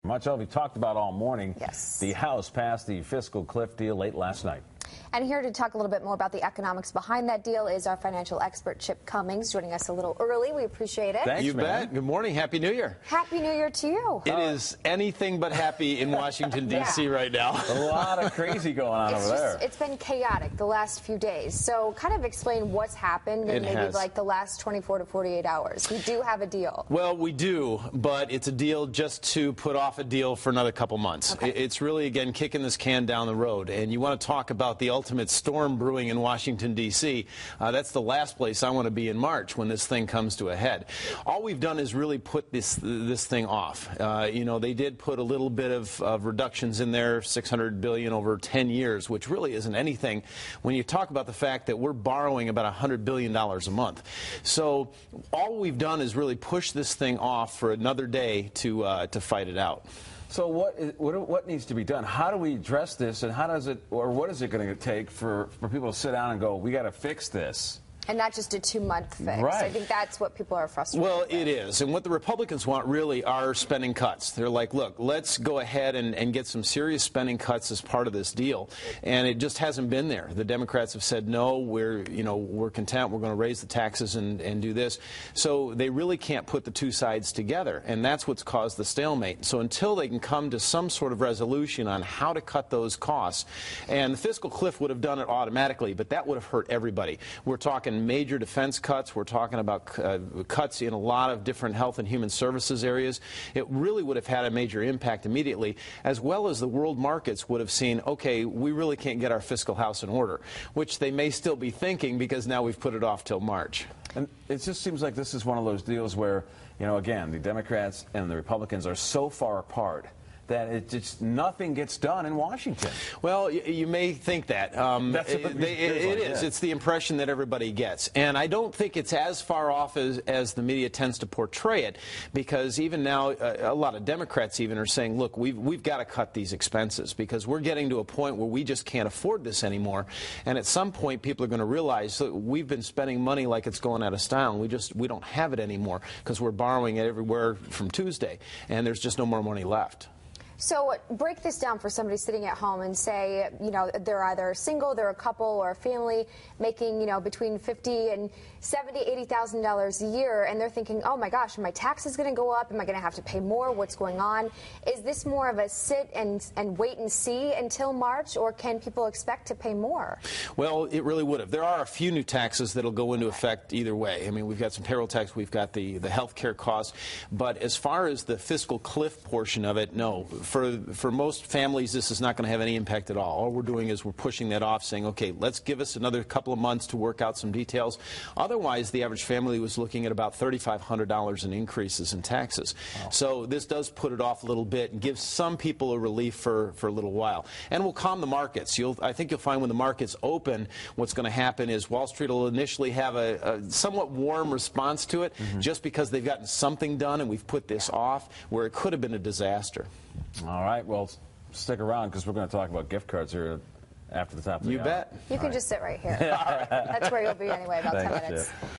Much of we talked about all morning. Yes. The House passed the Fiscal Cliff deal late last night. And here to talk a little bit more about the economics behind that deal is our financial expert, Chip Cummings, joining us a little early. We appreciate it. Thanks, you bet. Good morning. Happy New Year. Happy New Year to you. It is anything but happy in Washington, D.C. right now. A lot of crazy going on over there. It's been chaotic the last few days. So kind of explain what's happened in maybe like the last 24 to 48 hours. We do have a deal. Well, we do, but it's a deal just to put off a deal for another couple months. Okay. It's really, again, kicking this can down the road. And you want to talk about the ultimate storm brewing in Washington, D.C. That's the last place I want to be in March when this thing comes to a head. All we've done is really put this thing off. You know, they did put a little bit of reductions in there, $600 billion over 10 years, which really isn't anything when you talk about the fact that we're borrowing about $100 billion a month. So all we've done is really push this thing off for another day to fight it out. So what needs to be done? How do we address this, and how does it, or what is it going to take for people to sit down and go, we got to fix this? And not just a 2-month fix. Right. I think that's what people are frustrated with. Well, it is. And what the Republicans want really are spending cuts. They're like, look, let's go ahead and get some serious spending cuts as part of this deal. And it just hasn't been there. The Democrats have said, no, we're content. We're going to raise the taxes and do this. So they really can't put the two sides together. And that's what's caused the stalemate. So until they can come to some sort of resolution on how to cut those costs, and the fiscal cliff would have done it automatically, but that would have hurt everybody. We're talking major defense cuts. We're talking about cuts in a lot of different health and human services areas. It really would have had a major impact immediately, as well as the world markets would have seen, okay, we really can't get our fiscal house in order, which they may still be thinking because now we've put it off till March. And it just seems like this is one of those deals where, you know, again, the Democrats and the Republicans are so far apart that it just nothing gets done in Washington. Well, you may think that. It is. It's the impression that everybody gets. And I don't think it's as far off as the media tends to portray it, because even now a lot of Democrats even are saying, look, we've got to cut these expenses because we're getting to a point where we just can't afford this anymore. And at some point people are going to realize that we've been spending money like it's going out of style, and we don't have it anymore because we're borrowing it everywhere from Tuesday, and there's just no more money left. So break this down for somebody sitting at home and say, you know, they're either single, they're a couple, or a family making, you know, between $50,000 and $70,000, $80,000 a year, and they're thinking, oh my gosh, are my taxes going to go up? Am I going to have to pay more? What's going on? Is this more of a sit and wait and see until March, or can people expect to pay more? Well, it really would have. There are a few new taxes that will go into effect either way. I mean, we've got some payroll tax, we've got the health care costs, but as far as the fiscal cliff portion of it, no. For most families, this is not going to have any impact at all. All we're doing is we're pushing that off, saying, okay, let's give us another couple of months to work out some details. Otherwise, the average family was looking at about $3,500 in increases in taxes. Wow. So this does put it off a little bit and gives some people a relief for a little while. And will calm the markets. I think you'll find when the markets open, what's going to happen is Wall Street will initially have a somewhat warm response to it, just because they've gotten something done and we've put this off where it could have been a disaster. All right, well, stick around because we're going to talk about gift cards here after the top of the hour. You bet. You can just sit right here. That's where you'll be anyway, about 10 minutes.